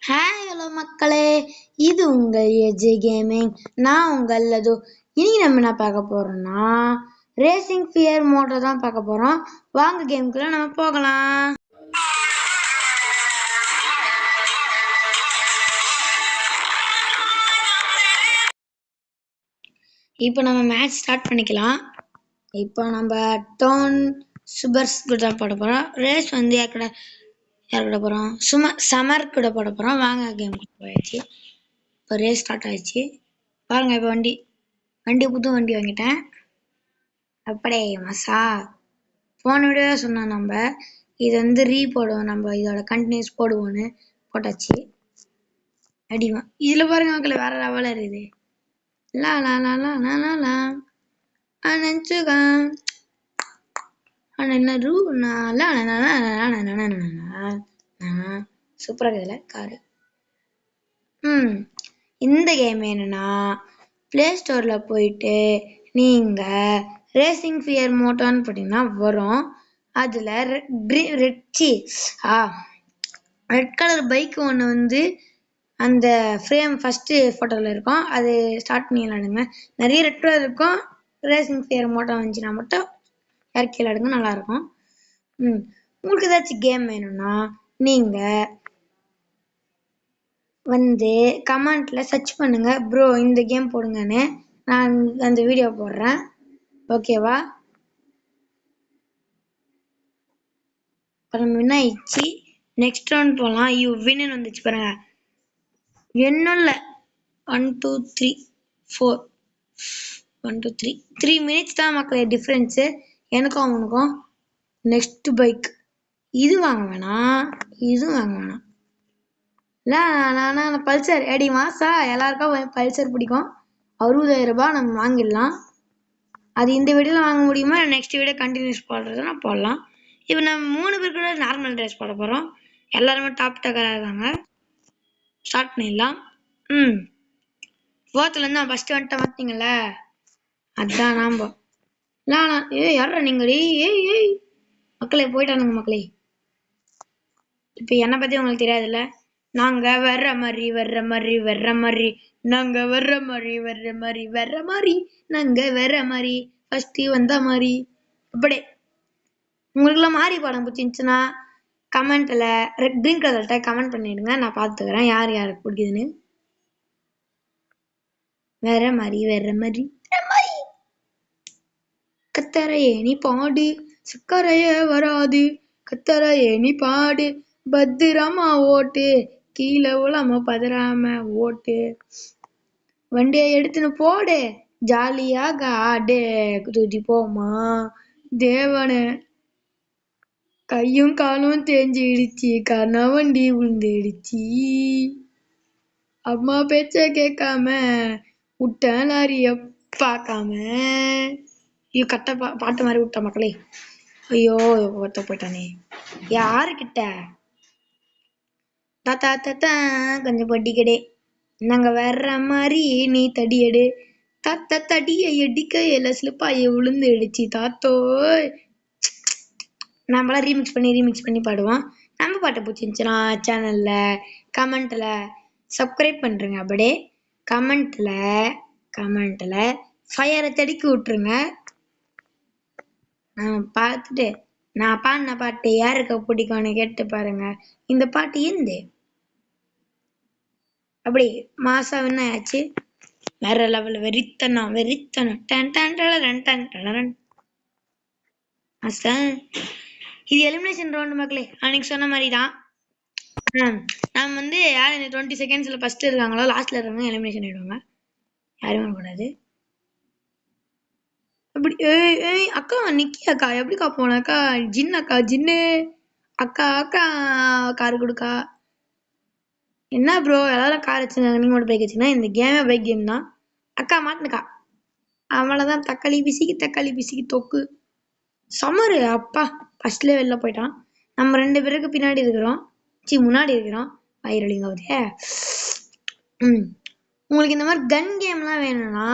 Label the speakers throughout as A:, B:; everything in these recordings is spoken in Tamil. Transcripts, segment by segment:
A: ஹாய் ஹலோ மக்களே, இது உங்கள் ஏஜே கேமிங். நான் உங்கள் லது. இன்னைக்கு நம்ம என்ன பார்க்க போறோம்னா ரேசிங் ஃபியர் மோட்டர் தான் பார்க்க போறோம். வாங்க கேமுக்குள்ள நம்ம போகலாம். இப்போ நம்ம மேட்ச் ஸ்டார்ட் பண்ணிக்கலாம். இப்போ நம்ம டோன் சூப்பர்ஸ் கூட போட போறோம். ரேஸ் வந்து யார் கூட போறோம்? சமர் கூட போட போறோம். வாங்க கேமுக்கு போயாச்சு. இப்போ ரேஸ் ஸ்டார்ட் ஆயிடுச்சு. பாருங்க, இப்போ புது வண்டி வாங்கிட்டேன். அப்படியே மசா போன வீடியோ சொன்னோம், நம்ம இது வந்து போடுவோம், நம்ம இதோட கண்டினியூஸ் போடுவோன்னு போட்டாச்சு. அடிமா இதுல பாருங்க மக்கள், வேற லெவலில் இருக்குது. லா லா லா லா லா லா லா அனச்சுகா சூப்பரா இருக்குதுல காரு. இந்த கேம் என்னன்னா, பிளே ஸ்டோர்ல போயிட்டு நீங்க ரேசிங் ஃபியர் மோட்டார்னு போட்டீங்கன்னா வரும். அதுல ரெட் கலர் பைக் ஒன்று வந்து அந்த ஃப்ரேம் ஃபர்ஸ்ட் போட்டோல இருக்கும். அது ஸ்டார்ட் பண்ணி விளையாடுங்க. நிறைய ரெட் கலர் இருக்கும். ரேசிங் ஃபியர் மோட்டார் வந்துச்சுன்னா மட்டும் இறக்கி விளையாடுங்க, நல்லா இருக்கும். உங்களுக்கு ஏதாச்சும் கேம் வேணும்னா நீங்க வந்து கமெண்ட்ல சர்ச் பண்ணுங்க, ப்ரோ இந்த கேம் போடுங்கன்னு. நான் அந்த வீடியோ போடுறேன், ஓகேவா? அப்புறம் வின் ஆயிடுச்சு. நெக்ஸ்ட் ரவுண்ட் போகலாம். யூ வின்னு வந்துச்சு பாருங்க. இன்னும் இல்லை, 1 2 3 4 1 2 3 3 மினிட்ஸ் தான் மக்களே டிஃப்ரென்ஸு எனக்கும் அவனுக்கும். நெக்ஸ்ட் பைக் இது வாங்க வேணாம், இது வாங்க வேணாம். நான் பல்சர் அடி மாசா எல்லாருக்கும் பல்சர் பிடிக்கும். 60,000 ரூபாய் நம்ம வாங்கிடலாம். அது இந்த வீடியோல வாங்க முடியுமா? நெக்ஸ்ட் வீடியோ கண்டினியூஸ் போடுறதுனா போடலாம். இப்போ நம்ம 3 பேர் கூட நார்மல் ட்ரெஸ் போட போறோம். எல்லாருமே டாப் டக்கரா இருக்காங்க. ஸ்டார்ட் பண்ணிடலாம். ஃபோர்த்ல இருந்து நான் ஃபர்ஸ்ட் வந்துட்டு பார்த்தீங்களா, அதான் நாம யாரா நீங்க? ஏய் மக்களே போயிட்டானுங்க மக்களே. இப்போ என்னை பத்தி உங்களுக்கு தெரியாதுல்ல. நாங்க வர்ற மாதிரி நாங்க வர்ற மாதிரி நாங்க வர்ற மாதிரி ஃபர்ஸ்ட் வந்த மாதிரி. அப்படி உங்களுக்குலாம் மாறி படம் பிடிச்சிருந்துச்சுன்னா கமெண்ட்ல கிரீன் கலர்கிட்ட கமெண்ட் பண்ணிடுங்க, நான் பார்த்துக்கிறேன் யார் யாருக்கு பிடிக்குதுன்னு. வேற மாதிரி கத்தரையே நீ பாடு, சக்கரையே வராது, கத்தரையே நீ பாடு, பத்திரமா ஓட்டு, கீழே உளாம பதறாம ஓட்டு, வண்டியை எடுத்துன்னு போடு, ஜாலியாக ஆடு, தூதி போமா தேவனு. கையும் காலும் தேஞ்சிடுச்சு, கர்ண வண்டி விழுந்துடுச்சு, அம்மா பேச்ச கேட்காம விட்ட லாரிய பார்க்காம. ஐயோ கட்ட பாட்டு மாதிரி விட்ட மக்களே. ஐயோ ஒருத்த போயிட்டானே. யாருக்கிட்ட தாத்தா தாத்தா கொஞ்சம் பட்டிக்கடே, நாங்க வர்ற மாதிரி நீ தடி எடு, தாத்தா தடியை எடிக்க எல்லாம் ஸ்லிப்பாய விழுந்து அடிச்சு தாத்தோ. நம்மளாம் ரீமிக்ஸ் பண்ணி பாடுவோம். நம்ம பாட்டை பிடிச்சிருந்துச்சுன்னா சேனல்ல கமெண்ட்ல சப்ஸ்கிரைப் பண்றேங்க. அப்படியே கமெண்ட்ல ஃபயரை தடுக்கி விட்டுருங்க. பார்த்துட்டு நான் பாடின பாட்டு யாருக்கு பிடிக்கும்னு கேட்டு பாருங்க. இந்த பாட்டு எந்த அப்படி மாசா என்ன ஆச்சு, வேற லெவல் வெறித்தனம். இது எலிமினேஷன் ரவுண்ட் மக்களே. அன்னைக்கு சொன்ன மாதிரி தான். நம்ம வந்து யார் இந்த 20 செகண்ட்ஸ்ல ஃபர்ஸ்ட் இருக்காங்களோ லாஸ்ட்ல இருக்காங்க எலிமினேஷன் ஆயிடுவாங்க. யாரும் வரக்கூடாது. அப்படி ஏய் அக்கா நிக்கி அக்கா எப்படிக்கா போனாக்கா? ஜின்னு அக்கா கார் கொடுக்கா. என்ன ப்ரோ எல்லாரும் கார் வச்சுருந்தாங்க, நீங்க மட்டும் பைக் வச்சுன்னா? இந்த கேமே பைக் கேம் தான். அக்கா மாட்டினுக்கா, அவ்வளோதான். தக்காளி பிசிக்கி தொக்கு. சமரு அப்பா ஃபர்ஸ்ட்லேயே வெளில போயிட்டான். நம்ம 2 பேருக்கு பின்னாடி இருக்கிறோம், முன்னாடி இருக்கிறோம். வயிறுலிங்க போதே. உங்களுக்கு இந்த மாதிரி கன் கேம்லாம் வேணும்னா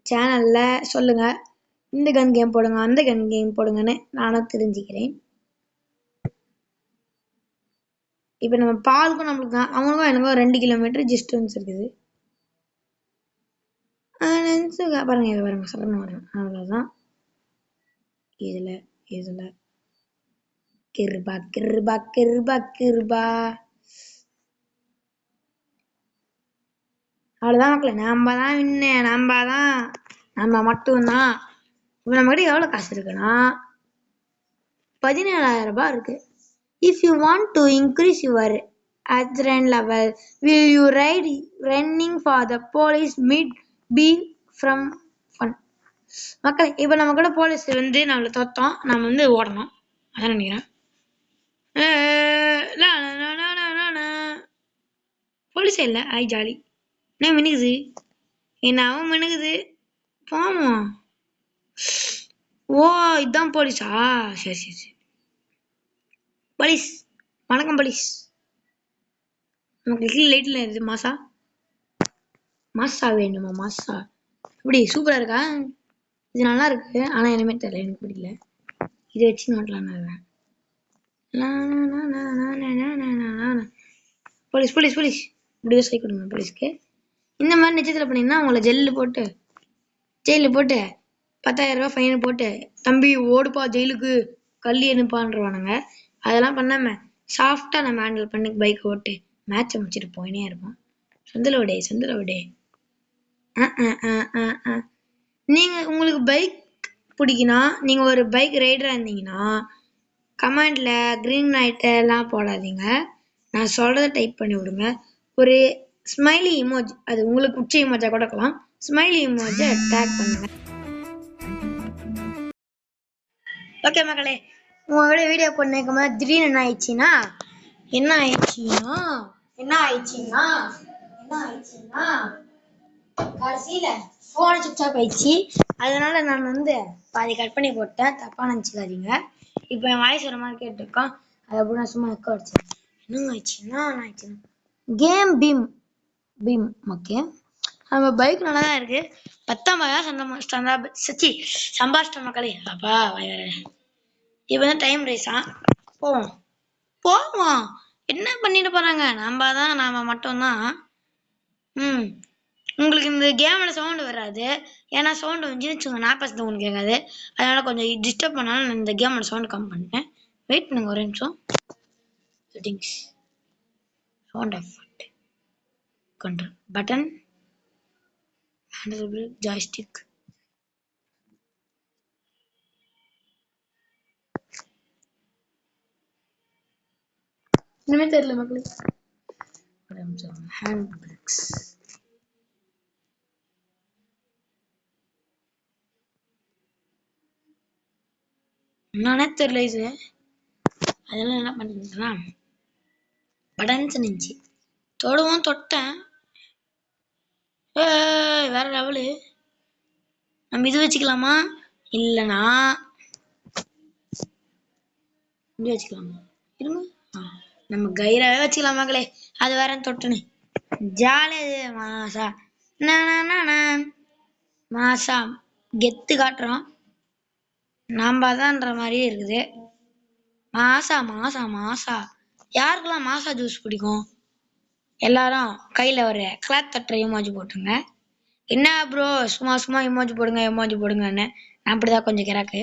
A: சேனல்ல சொல்லுங்க, இந்த கன் கேம் போடுங்க அந்த கன் கேம் போடுங்கன்னு நானும் தெரிஞ்சுக்கிறேன். இப்போ நம்ம பாலுக்கும் நம்மளுக்கு அவங்களுக்கும் எனக்கும் 2 கிலோமீட்டர் டிஸ்டன்ஸ் இருக்குது. பாருங்க பாருங்க சொல்லணும் வரேன் அவ்வளோதான். இதில் கிருபா கிருபா கிருபா கிருபா. அவ்வளோதான் மக்களே, நம்ம தான் வின்னு, நம்ம மட்டும்தான். இப்போ நம்மகிட்ட எவ்வளோ காசு இருக்குன்னா 17,000 ரூபாய் இருக்கு. If you want to increase your adrenaline level, will you ride running for the police meet be from fun? மக்களே, இப்போ நம்ம கூட போலீஸ் வந்து நம்மளை தோத்தோம், நம்ம வந்து ஓடணும். அதான் நினைக்கிறேன். போலீஸே இல்லை, ஐ ஜாலி. என்ன மினுக்குது, என்னவும் மினுக்குது. போவோம். ஓ இதுதான் போலீஸா? சரி சரி சரி. போலீஸ் வணக்கம் போலீஸ். நமக்கு லைட்ல இருக்குது மாசா வேணுமா? மாசா இப்படி சூப்பரா இருக்கா? இது நல்லா இருக்கு, ஆனா இனிமே தெரியல, எனக்கு பிடிக்கல. இதை வச்சு நோட்டலாம். போலீஸ் போலீஸ் போலீஸ் இப்படிதான் சை கொடுங்க போலீஸ்க்கு. இந்த மாதிரி நிச்சயத்தில் பண்ணீங்கன்னா உங்களை ஜெயிலில் போட்டு 10,000 ரூபாய் ஃபைன் போட்டு, தம்பி ஓடுப்பா ஜெயிலுக்கு கல்லி அனுப்பான்றவானுங்க. அதெல்லாம் பண்ணாம சாஃப்டா நம்ம ஹேண்டில் பண்ணி பைக் ஓட்டு மேட்சை முடிச்சுட்டு போயினே இருப்போம். சொந்தல விடே. நீங்க உங்களுக்கு பைக் பிடிக்கணும், நீங்க ஒரு பைக் ரைடரா இருந்தீங்கன்னா கமெண்ட்ல கிரீன் லைட் எல்லாம் போடாதீங்க. நான் சொல்றதை டைப் பண்ணி விடுங்க. ஒரு ஸ்மைலி இமோஜி, அது உங்களுக்கு பிடிச்ச இமோஜா கூட இருக்கலாம், ஸ்மைலி இமோஜை டேக் பண்ணுங்க. ஓகே மக்களே, உங்களோட வீடியோ பண்ணிருக்கும் போது திடீர்னு என்ன ஆயிடுச்சுன்னா கடைசியில போன் சுவிட்ச் ஆஃப் ஆயிடுச்சு. அதனால நான் வந்து பாதி கட் பண்ணி போட்டேன், தப்பா நினைச்சுக்காதீங்க. இப்போ என் வாய்ஸ் வர மாதிரி கேட்டுருக்கோம், அது அப்படி நான் சும்மா எக்கோ அடிச்சேன். என்ன ஆயிடுச்சுன்னா கேம் பீம் ஓகே. நம்ம பைக் நல்லா தான் இருக்கு. 19,000 சம்பாதிச்சிட்டோம் மக்களே. அப்பா வேற. இப்போ தான் டைம் ரைஸா, போவோம். என்ன பண்ணிட்டு போறாங்க? நாம மட்டும்தான். உங்களுக்கு இந்த கேமோட சவுண்ட் வராது, ஏன்னா சவுண்ட் வந்துச்சுன்னு நான் பேசுறது உங்களுக்கு கேட்காது. அதனால கொஞ்சம் டிஸ்டர்ப் பண்ணாலும் நான் இந்த கேமோட சவுண்ட் கம்மி பண்ணிட்டேன். வெயிட் பண்ணுங்க ஒரு நிமிஷம். Settings, sound effect, control button, handle, joystick. இனிமே தெரியல மக்களே. ஹேண்ட் பிரேக்ஸ் என்னன்னே தெரியல இது. அதெல்லாம் என்ன பண்ணிருக்கா படன்ஸ் நினைச்சு தொட்டேன். வேற லெவலு. நம்ம இது வச்சுக்கலாமா இல்லைனா இது வச்சுக்கலாமா? இருங்க, நம்ம கைராவே வச்சுக்கலாம் மக்களே. அது வேற தொட்டுன்னு ஜாலியா மாசா கெத்து காட்டுறோம். நாம தான்ற மாதிரியே இருக்குது. மாசா யாருக்கெல்லாம் மாசா ஜூஸ் பிடிக்கும்? எல்லாரும் கையில ஒரு கிளாத் தட்டுற இமோஜி போட்டுருங்க. என்ன ப்ரோ சும்மா இமோஜி போடுங்கன்னு. நான் அப்படிதான் கொஞ்சம் கிராக்கு.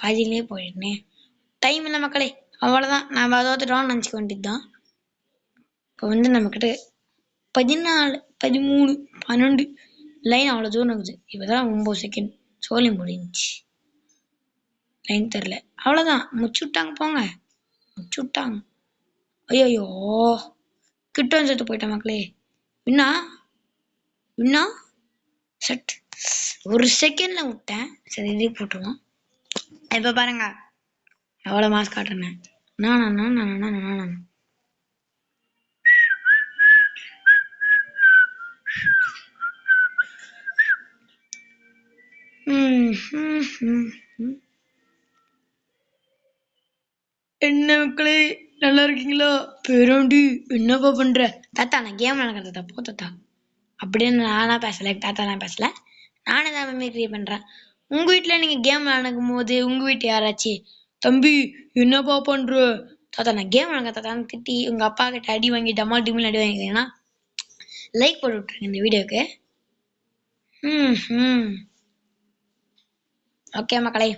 A: பாதியிலே போயிட்டேனே. டைம் இல்லை மக்களே, அவ்வளோதான். நம்ம தோத்துட்டோம்னு நினச்சிக்க வேண்டியதுதான். இப்போ வந்து நம்மக்கிட்ட 14, 13, 12 லைன் அவ்வளோ தூரம் இருக்குது. இப்போதான் 9 செகண்ட் சோழி முடிஞ்சிச்சு. லைன் தெரில, அவ்வளோதான். முடிச்சுட்டாங்க போங்க, முடிச்சுட்டாங்க. ஐயோ கிட்ட செத்து போயிட்டேன் மக்களே. இன்னும் செட் ஒரு செகண்ட்ல விட்டேன். சரி இதே போட்டுருவோம். இப்போ பாருங்க எவ்வளோ மாஸ்க் காட்டுறேன். என்ன மக்களே நல்லா இருக்கீங்களா? பேராண்டி என்னப்பா பண்ற? தாத்தா நான் கேம் விளையாடுறேன் தாத்தா, போ தாத்தா அப்படின்னு நானா பேசல. தாத்தா நான் பேசல, நானே தான் மிமிக்ரி பண்றேன். உங்க வீட்டுல நீங்க கேம் விளையாடும் போது உங்க வீட்டு யாராச்சும் தம்பி என்னப்பா பண்ற தாத்தா நான் கேம் விளையாங்க தாத்தான்னு திட்டி உங்க அப்பா கிட்ட அடி வாங்கி டமா டிமில் அடி வாங்கிக்கிறீங்கன்னா லைக் போட்டு விட்டுருங்க இந்த வீடியோக்கு. ஓகே மக்களே.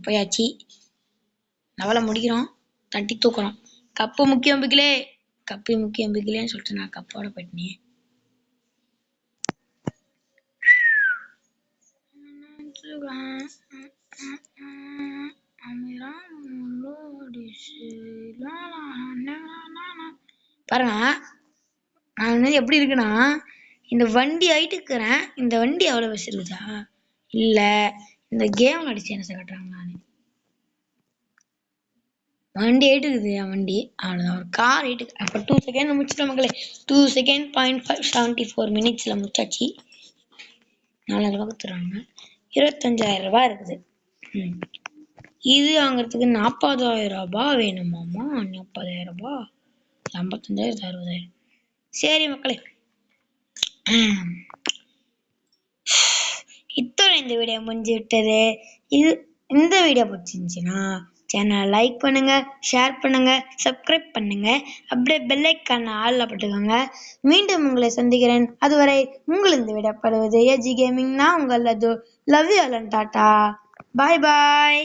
A: போயாச்சு. லெவலை முடிக்கிறோம். தட்டி தூக்குறோம். கப்பு முக்கியம் பிக்கிலே. கப்பு முக்கியம் பிக்கிலேன்னு சொல்லிட்டு நான் கப்போட போயிட்டேன். பாருங்க நான் வந்து எப்படி இருக்குன்னா இந்த வண்டி ஆயிட்டுக்கிறேன். இந்த வண்டி எவ்வளவு பஸ் இருக்குதா இல்ல இந்த கேம் அடிச்சு என்ன கட்டுறாங்க. நானு வண்டி ஆயிட்டு இருக்குது என் வண்டி அவ்வளவுதான். ஒரு கார் ஆயிட்டு அப்ப 2 செகண்ட் முடிச்சிட்டோம் மக்களே. 2 செகண்ட் 0.574 மினிட்ஸ்ல முடிச்சாச்சு. 4000 ரூபாய் தருவாங்க. 25,000 ரூபாய் இருக்குது. இது வாங்குறதுக்கு 40,000 ரூபாய் வேணுமாமா. 40,000 ரூபாய் 55,000 60,000. சரி மக்களே இத்தோட இந்த வீடியோ முடிஞ்சு விட்டது. இந்த வீடியோ பிடிச்சிருந்துச்சுன்னா சேனலை லைக் பண்ணுங்க, ஷேர் பண்ணுங்க, சப்ஸ்கிரைப் பண்ணுங்க. அப்படியே பெல் ஐகான் ஆல்ல போட்டுக்கோங்க. மீண்டும் உங்களை சந்திக்கிறேன். அதுவரை உங்களிருந்து விடப்படுவது ஏஜி கேமிங். நான் உங்கள் லவ் யூ ஆல் டாடா. பாய் பாய்.